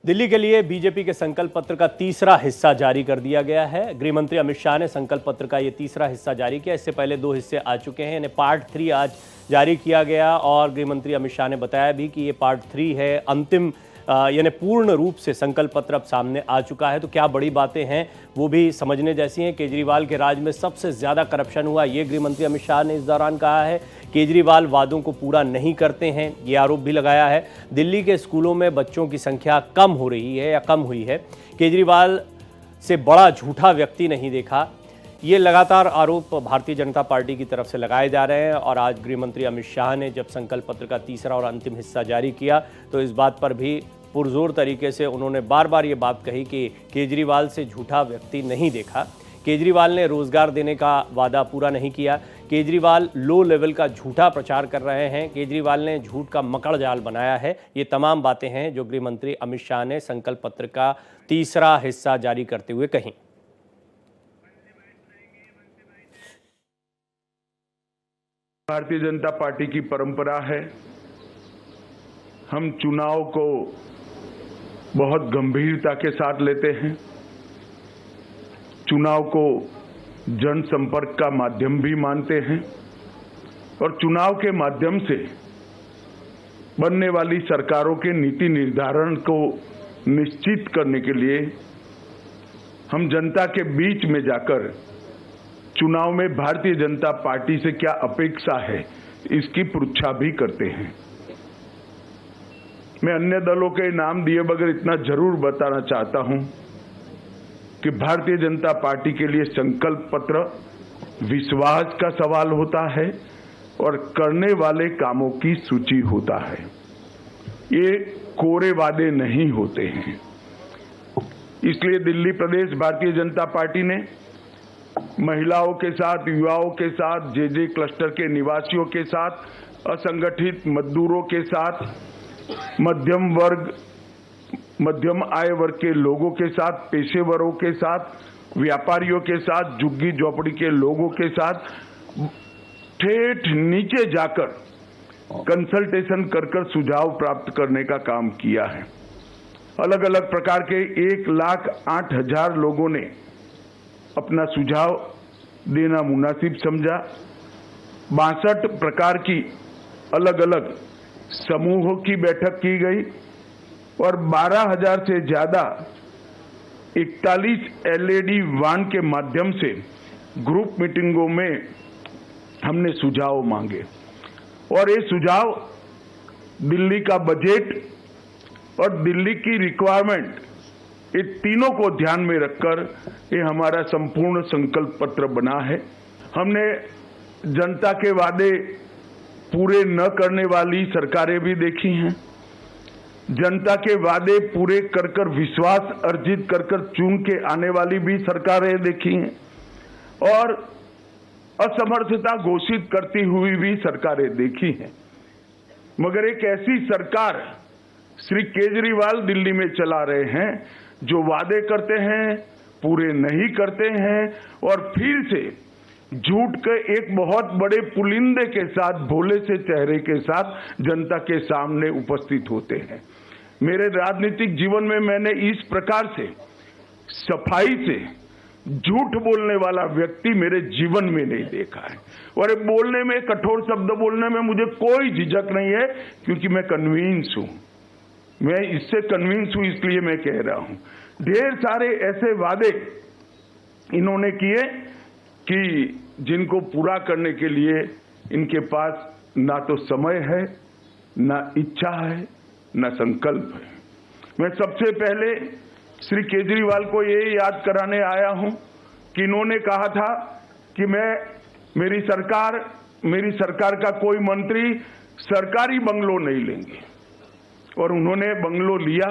दिल्ली के लिए बीजेपी के संकल्प पत्र का तीसरा हिस्सा जारी कर दिया गया है। गृह मंत्री अमित शाह ने संकल्प पत्र का ये तीसरा हिस्सा जारी किया। इससे पहले 2 हिस्से आ चुके हैं। यानी पार्ट 3 आज जारी किया गया और गृह मंत्री अमित शाह ने बताया भी कि ये पार्ट 3 है, अंतिम यानी पूर्ण रूप से संकल्प पत्र अब सामने आ चुका है। तो क्या बड़ी बातें हैं वो भी समझने जैसी हैं। केजरीवाल के राज में सबसे ज़्यादा करप्शन हुआ, ये गृह मंत्री अमित शाह ने इस दौरान कहा है। केजरीवाल वादों को पूरा नहीं करते हैं, ये आरोप भी लगाया है। दिल्ली के स्कूलों में बच्चों की संख्या कम हो रही है या कम हुई है। केजरीवाल से बड़ा झूठा व्यक्ति नहीं देखा, ये लगातार आरोप भारतीय जनता पार्टी की तरफ से लगाए जा रहे हैं। और आज गृह मंत्री अमित शाह ने जब संकल्प पत्र का तीसरा और अंतिम हिस्सा जारी किया तो इस बात पर भी पुरजोर तरीके से उन्होंने बार बार ये बात कही कि केजरीवाल से झूठा व्यक्ति नहीं देखा। केजरीवाल ने रोजगार देने का वादा पूरा नहीं किया। केजरीवाल लो लेवल का झूठा प्रचार कर रहे हैं। केजरीवाल ने झूठ का मकड़ जाल बनाया है। ये तमाम बातें हैं जो गृह मंत्री अमित शाह ने संकल्प पत्र का तीसरा हिस्सा जारी करते हुए कही। भारतीय जनता पार्टी की परंपरा है, हम चुनाव को बहुत गंभीरता के साथ लेते हैं। चुनाव को जनसंपर्क का माध्यम भी मानते हैं और चुनाव के माध्यम से बनने वाली सरकारों के नीति निर्धारण को निश्चित करने के लिए हम जनता के बीच में जाकर चुनाव में भारतीय जनता पार्टी से क्या अपेक्षा है इसकी पृच्छा भी करते हैं। मैं अन्य दलों के नाम दिए बगैर इतना जरूर बताना चाहता हूं कि भारतीय जनता पार्टी के लिए संकल्प पत्र विश्वास का सवाल होता है और करने वाले कामों की सूची होता है। ये कोरे वादे नहीं होते हैं। इसलिए दिल्ली प्रदेश भारतीय जनता पार्टी ने महिलाओं के साथ, युवाओं के साथ, जे क्लस्टर के निवासियों के साथ, असंगठित मजदूरों के साथ, मध्यम आय वर्ग के लोगों के साथ, पेशेवरों के साथ, व्यापारियों के साथ, झुग्गी झोपड़ी के लोगों के साथ ठेठ नीचे जाकर कंसल्टेशन कर सुझाव प्राप्त करने का काम किया है। अलग अलग प्रकार के 1,08,000 लोगों ने अपना सुझाव देना मुनासिब समझा। 62 प्रकार की अलग अलग समूहों की बैठक की गई और 12,000 से ज्यादा 41 LED वान के माध्यम से ग्रुप मीटिंगों में हमने सुझाव मांगे और ये सुझाव दिल्ली का बजट और दिल्ली की रिक्वायरमेंट, ये तीनों को ध्यान में रखकर ये हमारा संपूर्ण संकल्प पत्र बना है। हमने जनता के वादे पूरे न करने वाली सरकारें भी देखी हैं, जनता के वादे पूरे कर विश्वास अर्जित कर चुन के आने वाली भी सरकारें देखी हैं और असमर्थता घोषित करती हुई भी सरकारें देखी हैं। मगर एक ऐसी सरकार श्री केजरीवाल दिल्ली में चला रहे हैं जो वादे करते हैं, पूरे नहीं करते हैं और फिर से झूठ के एक बहुत बड़े पुलिंदे के साथ, भोले से चेहरे के साथ जनता के सामने उपस्थित होते हैं। मेरे राजनीतिक जीवन में मैंने इस प्रकार से सफाई से झूठ बोलने वाला व्यक्ति मेरे जीवन में नहीं देखा है। और ये बोलने में, कठोर शब्द बोलने में मुझे कोई झिझक नहीं है क्योंकि मैं कन्विंस हूं। मैं इससे कन्विंस हूं, इसलिए मैं कह रहा हूं। ढेर सारे ऐसे वादे इन्होंने किए कि जिनको पूरा करने के लिए इनके पास ना तो समय है, ना इच्छा है, ना संकल्प है। मैं सबसे पहले श्री केजरीवाल को ये याद कराने आया हूं कि इन्होंने कहा था कि मेरी सरकार का कोई मंत्री सरकारी बंगलो नहीं लेंगे और उन्होंने बंगलो लिया।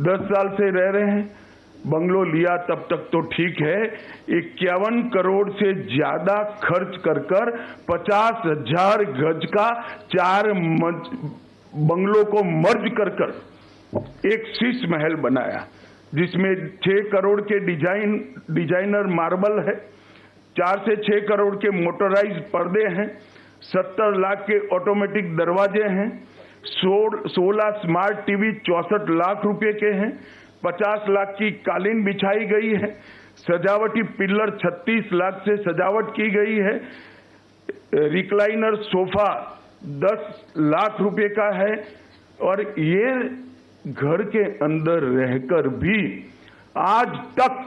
10 साल से रह रहे हैं। बंगलो लिया तब तक तो ठीक है, 51 करोड़ से ज्यादा खर्च कर 50,000 गज का 4 बंगलों को मर्ज कर एक शीश महल बनाया जिसमें 6 करोड़ के डिजाइनर मार्बल है, 4 से 6 करोड़ के मोटराइज पर्दे हैं, 70 लाख के ऑटोमेटिक दरवाजे हैं, 16 स्मार्ट टीवी 64 लाख रुपए के हैं, 50 लाख की कालीन बिछाई गई है, सजावटी पिल्लर 36 लाख से सजावट की गई है, रिक्लाइनर सोफा 10 लाख रुपए का है। और ये घर के अंदर रहकर भी आज तक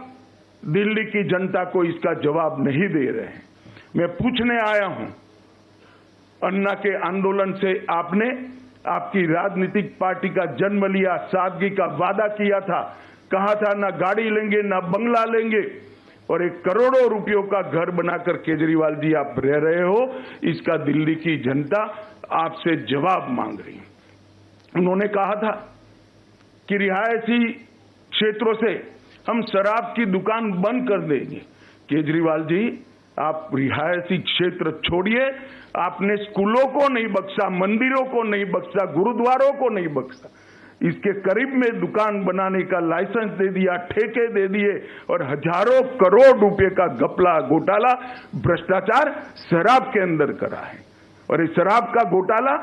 दिल्ली की जनता को इसका जवाब नहीं दे रहे हैं। मैं पूछने आया हूं, अन्ना के आंदोलन से आपने आपकी राजनीतिक पार्टी का जन्म लिया, सादगी का वादा किया था, कहा था ना गाड़ी लेंगे ना बंगला लेंगे, और एक करोड़ों रुपयों का घर बनाकर केजरीवाल जी आप रह रहे हो। इसका दिल्ली की जनता आपसे जवाब मांग रही है। उन्होंने कहा था कि रिहायशी क्षेत्रों से हम शराब की दुकान बंद कर देंगे। केजरीवाल जी, आप रिहायशी क्षेत्र छोड़िए, आपने स्कूलों को नहीं बख्शा, मंदिरों को नहीं बख्शा, गुरुद्वारों को नहीं बख्शा, इसके करीब में दुकान बनाने का लाइसेंस दे दिया, ठेके दे दिए, और हजारों करोड़ रुपए का घपला घोटाला भ्रष्टाचार शराब के अंदर करा है। और इस शराब का घोटाला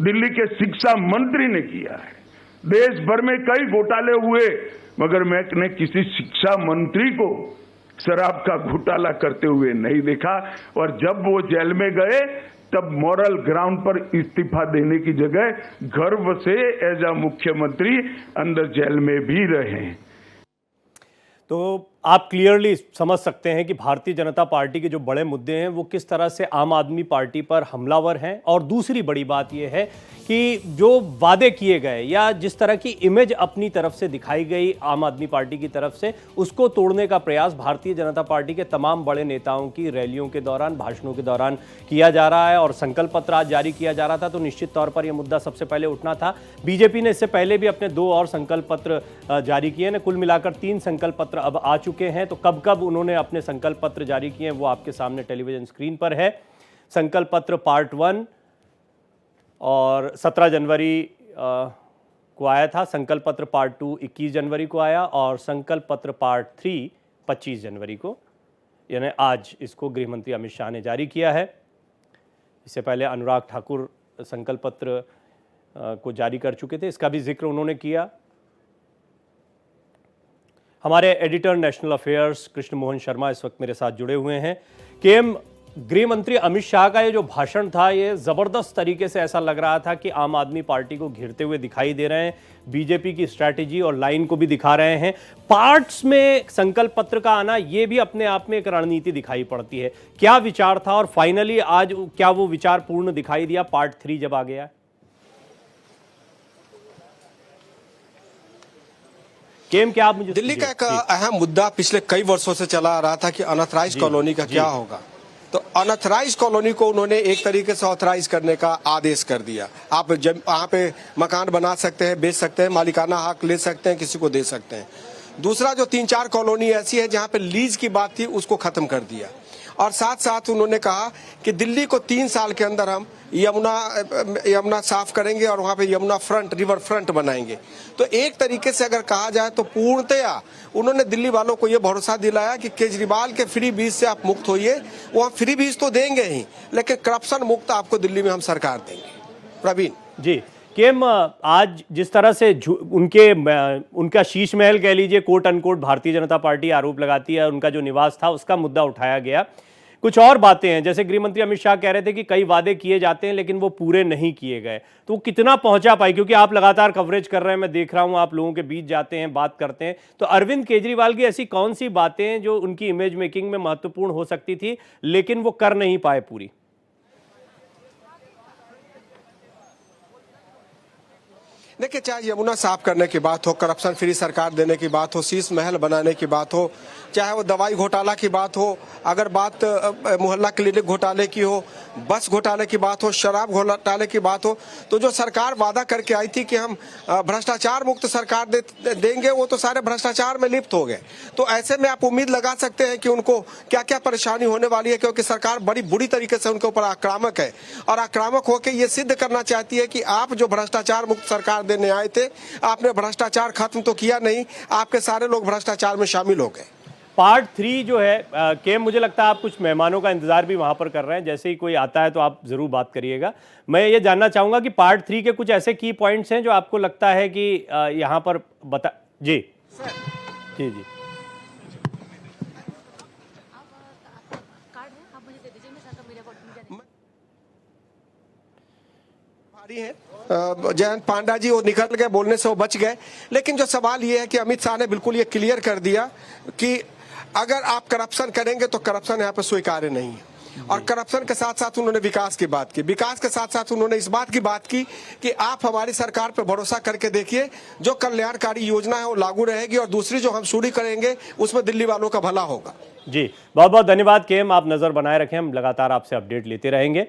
दिल्ली के शिक्षा मंत्री ने किया है। देश भर में कई घोटाले हुए, मगर मैंने किसी शिक्षा मंत्री को शराब का घोटाला करते हुए नहीं देखा। और जब वो जेल में गए तब मॉरल ग्राउंड पर इस्तीफा देने की जगह गर्व से एज अ मुख्यमंत्री अंदर जेल में भी रहे। तो आप क्लियरली समझ सकते हैं कि भारतीय जनता पार्टी के जो बड़े मुद्दे हैं वो किस तरह से आम आदमी पार्टी पर हमलावर हैं। और दूसरी बड़ी बात यह है कि जो वादे किए गए या जिस तरह की इमेज अपनी तरफ से दिखाई गई आम आदमी पार्टी की तरफ से, उसको तोड़ने का प्रयास भारतीय जनता पार्टी के तमाम बड़े नेताओं की रैलियों के दौरान, भाषणों के दौरान किया जा रहा है। और संकल्प पत्र आज जारी किया जा रहा था तो निश्चित तौर पर यह मुद्दा सबसे पहले उठना था। बीजेपी ने इससे पहले भी अपने 2 और संकल्प पत्र जारी किए हैं। कुल मिलाकर 3 संकल्प पत्र अब आ चुके हैं। तो कब कब उन्होंने अपने संकल्प पत्र जारी किए हैं वो आपके सामने टेलीविजन स्क्रीन पर है। संकल्प पत्र पार्ट 1 और 17 जनवरी को आया था, संकल्प पत्र पार्ट 2 21 जनवरी को आया, और संकल्प पत्र पार्ट 3 25 जनवरी को, यानी आज इसको गृह मंत्री अमित शाह ने जारी किया है। इससे पहले अनुराग ठाकुर संकल्प पत्र को जारी कर चुके थे, इसका भी जिक्र उन्होंने किया। हमारे editor national affairs Krishna Mohan Sharma इस वक्त मेरे साथ जुड़े हुए हैं। केएम, गृह मंत्री अमित शाह का ये जो भाषण था ये जबरदस्त तरीके से ऐसा लग रहा था कि आम आदमी पार्टी को घेरते हुए दिखाई दे रहे हैं, बीजेपी की स्ट्रैटेजी और लाइन को भी दिखा रहे हैं। पार्ट्स में संकल्प पत्र का आना ये भी अपने आप में एक रणनीति दिखाई पड़ती है। क्या विचार था और फाइनली आज क्या वो विचार पूर्ण दिखाई दिया पार्ट 3 जब आ गया? केम, क्या आप मुझे दिल्ली का एक अहम मुद्दा पिछले कई वर्षों से चला आ रहा था कि अनऑथराइज कॉलोनी का क्या होगा। तो अनऑथराइज कॉलोनी को उन्होंने एक तरीके से ऑथराइज करने का आदेश कर दिया। आप जब वहां पे मकान बना सकते हैं, बेच सकते हैं, मालिकाना हक ले सकते हैं, किसी को दे सकते हैं। दूसरा, जो 3-4 कॉलोनी ऐसी है जहां पे लीज की बात थी उसको खत्म कर दिया। और साथ साथ उन्होंने कहा कि दिल्ली को 3 साल के अंदर हम यमुना साफ करेंगे और वहां पे यमुना फ्रंट, रिवर फ्रंट बनाएंगे। तो एक तरीके से अगर कहा जाए तो पूर्णतया उन्होंने दिल्ली वालों को यह भरोसा दिलाया कि केजरीवाल के फ्री बीज से आप मुक्त होइए। वो हम फ्री बीज तो देंगे ही, लेकिन करप्शन मुक्त आपको दिल्ली में हम सरकार देंगे। प्रवीण जी, केम, आज जिस तरह से उनका शीश महल कह लीजिए, quote unquote Bharatiya Janata party आरोप लगाती है, उनका जो निवास था उसका मुद्दा उठाया गया। कुछ और बातें हैं, जैसे गृह मंत्री अमित शाह कह रहे थे कि कई वादे किए जाते हैं लेकिन वो पूरे नहीं किए गए, तो वो कितना पहुंचा पाए? क्योंकि आप लगातार कवरेज कर रहे हैं, मैं देख रहा हूं, आप लोगों के बीच जाते हैं, बात करते हैं। तो अरविंद केजरीवाल की ऐसी कौन सी बातें हैं जो उनकी इमेज मेकिंग में महत्वपूर्ण हो सकती थी लेकिन वो कर नहीं पाए पूरी? देखिए, चाहे यमुना साफ करने की बात हो, करप्शन फ्री सरकार देने की बात हो, शीश महल बनाने की बात हो, चाहे वो दवाई घोटाला की बात हो, अगर बात मोहल्ला क्लिनिक घोटाले की हो, बस घोटाले की बात हो, शराब घोटाले की बात हो, तो जो सरकार वादा करके आई थी कि हम भ्रष्टाचार मुक्त सरकार देंगे, वो तो सारे भ्रष्टाचार में लिप्त हो गए। तो ऐसे में आप उम्मीद लगा सकते हैं कि उनको क्या क्या परेशानी होने वाली है, क्योंकि सरकार बड़ी बुरी तरीके से उनके ऊपर आक्रामक है और आक्रामक होकर ये सिद्ध करना चाहती है कि आप जो भ्रष्टाचार मुक्त सरकार देने आए थे, आपने भ्रष्टाचार खत्म तो किया नहीं, आपके सारे लोग भ्रष्टाचार में शामिल हो गए। पार्ट 3 जो है के मुझे लगता है आप कुछ मेहमानों का इंतजार भी वहां पर कर रहे हैं, जैसे ही कोई आता है तो आप जरूर बात करिएगा। मैं ये जानना चाहूंगा कि पार्ट 3 के कुछ ऐसे की पॉइंट्स हैं जो आपको लगता है कि यहाँ पर बता जी जी जी भारी है। जयंत पांडा जी वो निकल गए, बोलने से वो बच गए, लेकिन जो सवाल ये है कि अमित शाह ने बिल्कुल ये क्लियर कर दिया कि अगर आप करप्शन करेंगे तो करप्शन यहाँ पर स्वीकार्य नहीं है। और करप्शन के साथ साथ उन्होंने विकास की बात की, विकास के साथ साथ उन्होंने इस बात की बात की कि आप हमारी सरकार पर भरोसा करके देखिए, जो कल्याणकारी योजना है वो लागू रहेगी और दूसरी जो हम शुरू करेंगे उसमें दिल्ली वालों का भला होगा। जी बहुत बहुत धन्यवाद केएम, आप नजर बनाए रखें, हम लगातार आपसे अपडेट लेते रहेंगे।